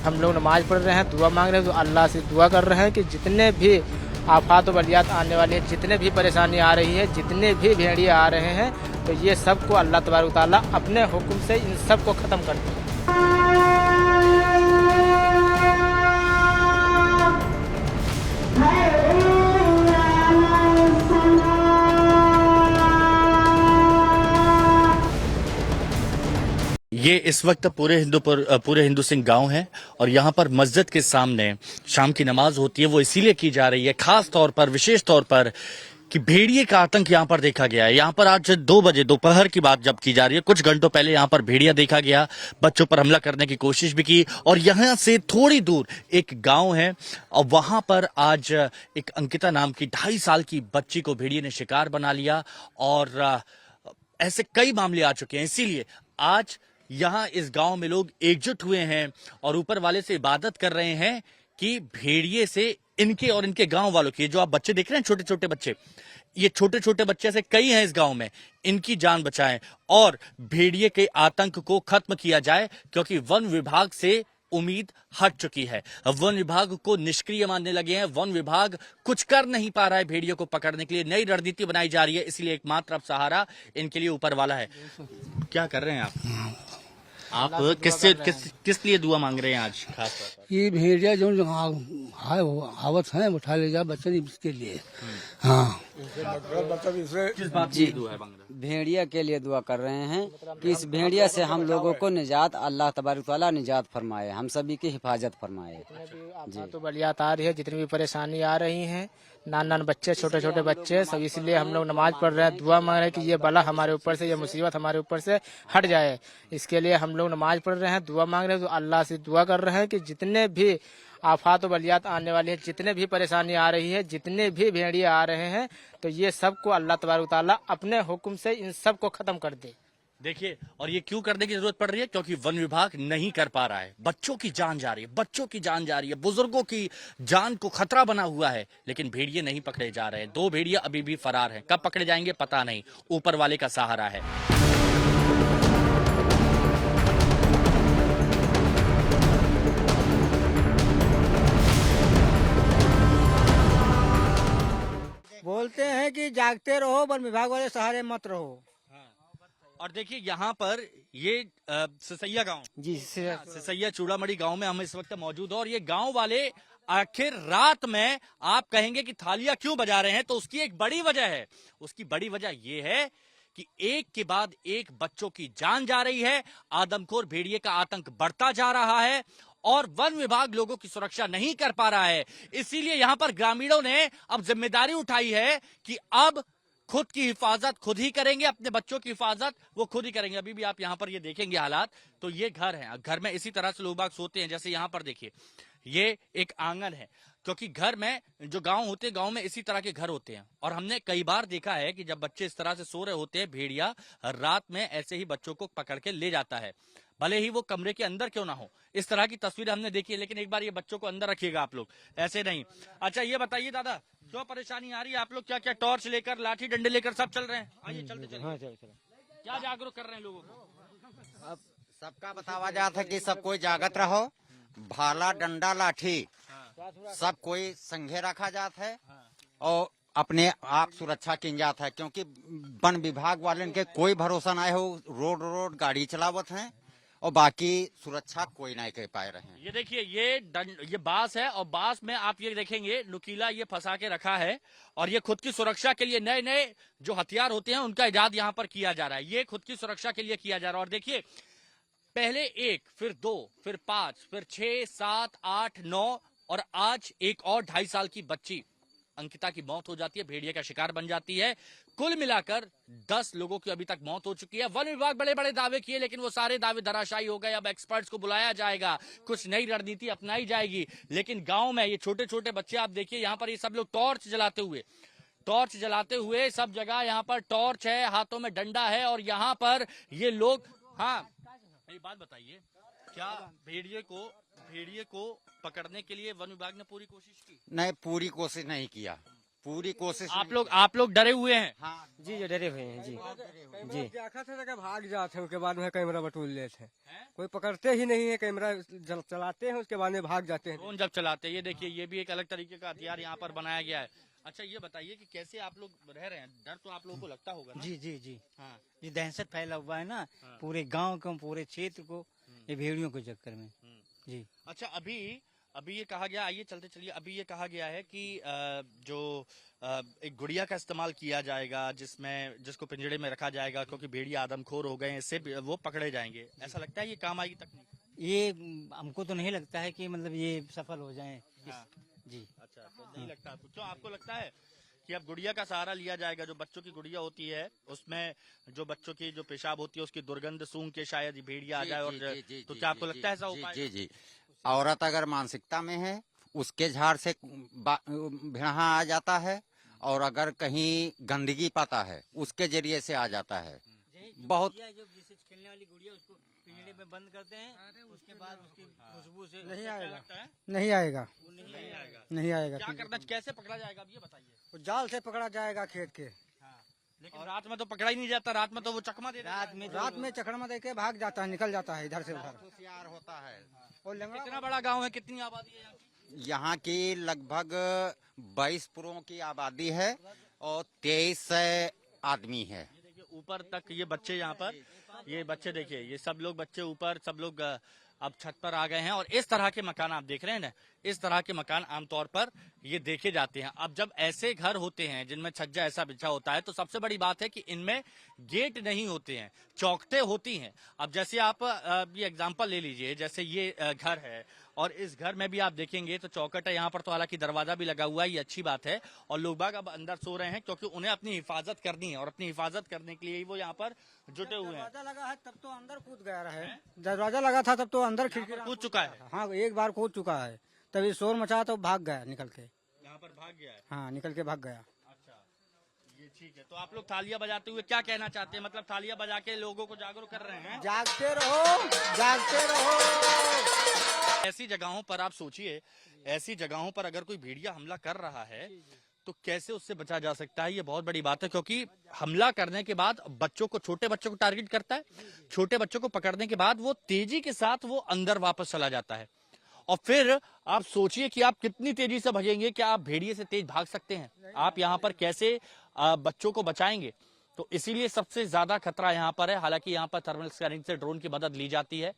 हम लोग नमाज पढ़ रहे हैं, दुआ मांग रहे हैं, तो अल्लाह से दुआ कर रहे हैं कि जितने भी आफात व बलियात आने वाली हैं, जितने भी परेशानी आ रही है, जितने भी भेड़िए आ रहे हैं, तो ये सब को अल्लाह तबारक व तआला अपने हुक्म से इन सब को ख़त्म कर दे। ये इस वक्त पूरे हिंदू सिंह गांव है और यहाँ पर मस्जिद के सामने शाम की नमाज होती है। वो इसीलिए की जा रही है खास तौर पर, विशेष तौर पर, कि भेड़िए का आतंक यहाँ पर देखा गया है। यहाँ पर आज 2 बजे दोपहर की बात जब की जा रही है, कुछ घंटों पहले यहाँ पर भेड़िया देखा गया, बच्चों पर हमला करने की कोशिश भी की। और यहाँ से थोड़ी दूर एक गांव है और वहां पर आज एक अंकिता नाम की 2.5 साल की बच्ची को भेड़िए ने शिकार बना लिया। और ऐसे कई मामले आ चुके हैं, इसीलिए आज यहाँ इस गांव में लोग एकजुट हुए हैं और ऊपर वाले से इबादत कर रहे हैं कि भेड़िए से इनके और इनके गांव वालों की, जो आप बच्चे देख रहे हैं, छोटे छोटे बच्चे, ये छोटे छोटे बच्चे ऐसे कई हैं इस गांव में, इनकी जान बचाएं और भेड़िए के आतंक को खत्म किया जाए, क्योंकि वन विभाग से उम्मीद हट चुकी है। वन विभाग को निष्क्रिय मानने लगे हैं। वन विभाग कुछ कर नहीं पा रहा है भेड़ियों को पकड़ने के लिए। नई रणनीति बनाई जा रही है, इसलिए एकमात्र अब सहारा इनके लिए ऊपर वाला है। क्या कर रहे हैं आप किस लिए दुआ मांग रहे हैं आज खास तौर पर? ये भेड़िया जो आवत है उठा ले जा बच्चे इसके लिए। हाँ, किस बात की दुआ है मांग रहे हैं? भेड़िया के लिए दुआ कर रहे हैं कि इस भेड़िया से हम लोगों को निजात, अल्लाह तबारक तआला निजात फरमाए, हम सभी की हिफाजत फरमाए। तो बलियात आ रही है, जितनी भी परेशानी आ रही है, नान बच्चे, छोटे छोटे बच्चे सब, इसलिए हम लोग नमाज पढ़ रहे हैं, दुआ मांग रहे हैं कि ये बला हमारे ऊपर से, ये मुसीबत हमारे ऊपर से हट जाए। इसके लिए हम लोग नमाज पढ़ रहे हैं, दुआ मांग रहे हैं, तो अल्लाह से दुआ कर रहे हैं कि जितने भी आफात व बलियात आने वाली हैं, जितने भी परेशानी आ रही है, जितने भी भेड़िए आ रहे हैं, तो ये सब को अल्लाह तबारक तआला अपने हुक्म से इन सब को खत्म कर दे। देखिए, और ये क्यों करने की जरूरत पड़ रही है? क्योंकि वन विभाग नहीं कर पा रहा है। बच्चों की जान जा रही है, बच्चों की जान जा रही है, बुजुर्गों की जान को खतरा बना हुआ है, लेकिन भेड़िए नहीं पकड़े जा रहे हैं। 2 भेड़िए अभी भी फरार हैं। कब पकड़े जाएंगे पता नहीं, ऊपर वाले का सहारा है। बोलते हैं कि जागते रहो, वन विभाग वाले सहारे मत रहो। और देखिए, यहाँ पर ये सिसैया गांव, जी, सिसैया चूड़ामणि गांव में हम इस वक्त मौजूद हैं और ये गांव वाले आखिर रात में, आप कहेंगे कि थालियां क्यों बजा रहे हैं, तो उसकी एक बड़ी वजह है। उसकी बड़ी वजह ये है कि एक के बाद एक बच्चों की जान जा रही है, आदमखोर भेड़िए का आतंक बढ़ता जा रहा है और वन विभाग लोगों की सुरक्षा नहीं कर पा रहा है। इसीलिए यहां पर ग्रामीणों ने अब जिम्मेदारी उठाई है कि अब खुद की हिफाजत खुद ही करेंगे, अपने बच्चों की हिफाजत वो खुद ही करेंगे। अभी भी आप यहाँ पर ये देखेंगे हालात, तो ये घर है, घर में इसी तरह से लोग बाग सोते हैं। जैसे यहाँ पर देखिए, ये एक आंगन है, क्योंकि घर में जो गांव होते हैं, गांव में इसी तरह के घर होते हैं। और हमने कई बार देखा है कि जब बच्चे इस तरह से सो रहे होते हैं, भेड़िया रात में ऐसे ही बच्चों को पकड़ के ले जाता है, भले ही वो कमरे के अंदर क्यों ना हो। इस तरह की तस्वीर हमने देखी है, लेकिन एक बार ये बच्चों को अंदर रखिएगा आप लोग, ऐसे नहीं। अच्छा, ये बताइए दादा, क्यों परेशानी आ रही है? आप लोग क्या क्या टॉर्च लेकर, लाठी डंडे लेकर सब चल रहे हैं? आइए चलते चलते। क्या जागरूक कर रहे हैं लोगों को? अब सबका बतावा जाता है कि सब कोई जागत रहो, भाला डंडा लाठी सब कोई संघे रखा जाता है और अपने आप सुरक्षा की जात है, क्योंकि वन विभाग वाले के कोई भरोसा नहीं हो, रोड गाड़ी चलावत हैं और बाकी सुरक्षा कोई नहीं कर पा रहे हैं। ये देखिए, ये बांस है और बांस में आप ये देखेंगे नुकीला ये फंसा के रखा है और ये खुद की सुरक्षा के लिए नए नए जो हथियार होते हैं उनका इजाद यहाँ पर किया जा रहा है। ये खुद की सुरक्षा के लिए किया जा रहा है। और देखिए, पहले 1, फिर 2, फिर 5, फिर 6, 7, 8, 9 और आज एक और 2.5 साल की बच्ची अंकिता की मौत हो जाती है, भेड़िए का शिकार बन जाती है। कुल मिलाकर 10 लोगों की अभी तक मौत हो चुकी है। वन विभाग बड़े बड़े दावे किए, लेकिन वो सारे दावे धराशायी हो गए। अब एक्सपर्ट्स को बुलाया जाएगा, कुछ नई रणनीति अपनाई जाएगी, लेकिन गांव में ये छोटे छोटे बच्चे आप देखिए, यहाँ पर ये सब लोग टॉर्च जलाते हुए सब जगह यहाँ पर टॉर्च है, हाथों में डंडा है और यहाँ पर ये लोग। हाँ, एक बात बताइए, क्या भेड़िए को पकड़ने के लिए वन विभाग ने पूरी कोशिश की? नहीं, पूरी कोशिश नहीं किया। पूरी कोशिश आप लोग डरे हुए हैं। हाँ जी जो डरे हुए हैं जी जी देखा था कि भाग जाते हैं उसके बाद में कैमरा बटोर लेते हैं कोई पकड़ते ही नहीं है कैमरा चलाते हैं उसके बाद में भाग जाते हैं ड्रोन जब चलाते हैं, ये देखिए ये भी एक अलग तरीके का हथियार यहाँ पर बनाया गया है। अच्छा ये बताइए कि कैसे आप लोग रह रहे हैं, डर तो आप लोगों को लगता होगा ना? जी जी जी हाँ ये दहशत फैला हुआ है ना पूरे गांव को, पूरे क्षेत्र को, ये भेड़ियों के चक्कर में। जी अच्छा अभी ये कहा गया, आइए चलते चलिए, अभी ये कहा गया है कि एक गुड़िया का इस्तेमाल किया जाएगा जिसको पिंजड़े में रखा जाएगा क्योंकि भेड़िया आदमखोर हो गए हैं, इससे वो पकड़े जाएंगे। ऐसा लगता है ये काम आएगी तकनीक? ये हमको तो नहीं लगता है कि मतलब ये सफल हो जाए। हाँ। जी अच्छा तो नहीं लगता आपको? क्यों आपको लगता है कि अब गुड़िया का सहारा लिया जाएगा? जो बच्चों की गुड़िया होती है उसमें जो बच्चों की जो पेशाब होती है उसकी दुर्गंध सूंघ के शायद भेड़िया आ जाए, और तो क्या आपको लगता है ऐसा हो पाएगा? जी जी औरत अगर मानसिकता में है उसके झाड़ से भेड़ा आ जाता है, और अगर कहीं गंदगी पाता है उसके जरिए से आ जाता है। बहुत जिससे खेलने वाली गुड़िया उसको पिंजड़े में बंद करते हैं, उसके बाद उसकी खुशबू से नहीं क्या आएगा लगता है? नहीं आएगा नहीं आएगा क्या करना, कैसे पकड़ा जाएगा अब ये बताइए? जाल से पकड़ा जाएगा खेत के लेकिन रात में तो पकड़ा ही नहीं जाता, रात में तो वो चकमा दे देता है। रात में चकरमा दे के भाग जाता है निकल जाता है इधर से उधर होशियार होता है। और लंगड़ा कितना बड़ा गांव है, कितनी आबादी है यहाँ की? यहाँ की लगभग 22 पुरों की आबादी है और 23 आदमी है। ये देखिए ऊपर तक ये बच्चे यहाँ पर, ये बच्चे देखिए, ये सब लोग बच्चे ऊपर, सब लोग अब छत पर आ गए हैं। और इस तरह के मकान आप देख रहे हैं ना, इस तरह के मकान आमतौर पर ये देखे जाते हैं। अब जब ऐसे घर होते हैं जिनमें छज्जा ऐसा बिछा होता है तो सबसे बड़ी बात है कि इनमें गेट नहीं होते हैं, चौखटें होती हैं। अब जैसे आप ये एग्जांपल ले लीजिए, जैसे ये घर है और इस घर में भी आप देखेंगे तो चौखट है यहाँ पर, तो हालांकि दरवाजा भी लगा हुआ है, ये अच्छी बात है। और लोग बाग अब अंदर सो रहे हैं क्योंकि उन्हें अपनी हिफाजत करनी है, और अपनी हिफाजत करने के लिए ही वो यहाँ पर जुटे हुए हैं। दरवाजा लगा है तब तो अंदर कूद गया रहे दरवाजा लगा था तब तो अंदर खिड़की कूद चुका है, हाँ एक बार कूद चुका है तभी शोर मचा तो भाग गया निकल के यहाँ पर भाग गया है। हाँ निकल के भाग गया अच्छा ये ठीक है। तो आप लोग थालियां बजाते हुए क्या कहना चाहते हैं? मतलब थालियां बजा के लोगों को जागरूक कर रहे हैं। जागते रहो जागते रहो। ऐसी जगहों पर आप सोचिए, ऐसी जगहों पर अगर कोई भेड़िया हमला कर रहा है तो कैसे उससे बचा जा सकता है? ये बहुत बड़ी बात है, क्योंकि हमला करने के बाद बच्चों को, छोटे बच्चों को टारगेट करता है। छोटे बच्चों को पकड़ने के बाद वो तेजी के साथ वो अंदर वापस चला जाता है। और फिर आप सोचिए कि आप कितनी तेजी से भागेंगे, क्या आप भेड़िए से तेज भाग सकते हैं? आप यहाँ पर कैसे बच्चों को बचाएंगे? तो इसीलिए सबसे ज्यादा खतरा यहाँ पर है। हालांकि यहाँ पर थर्मल स्कैनिंग से ड्रोन की मदद ली जाती है।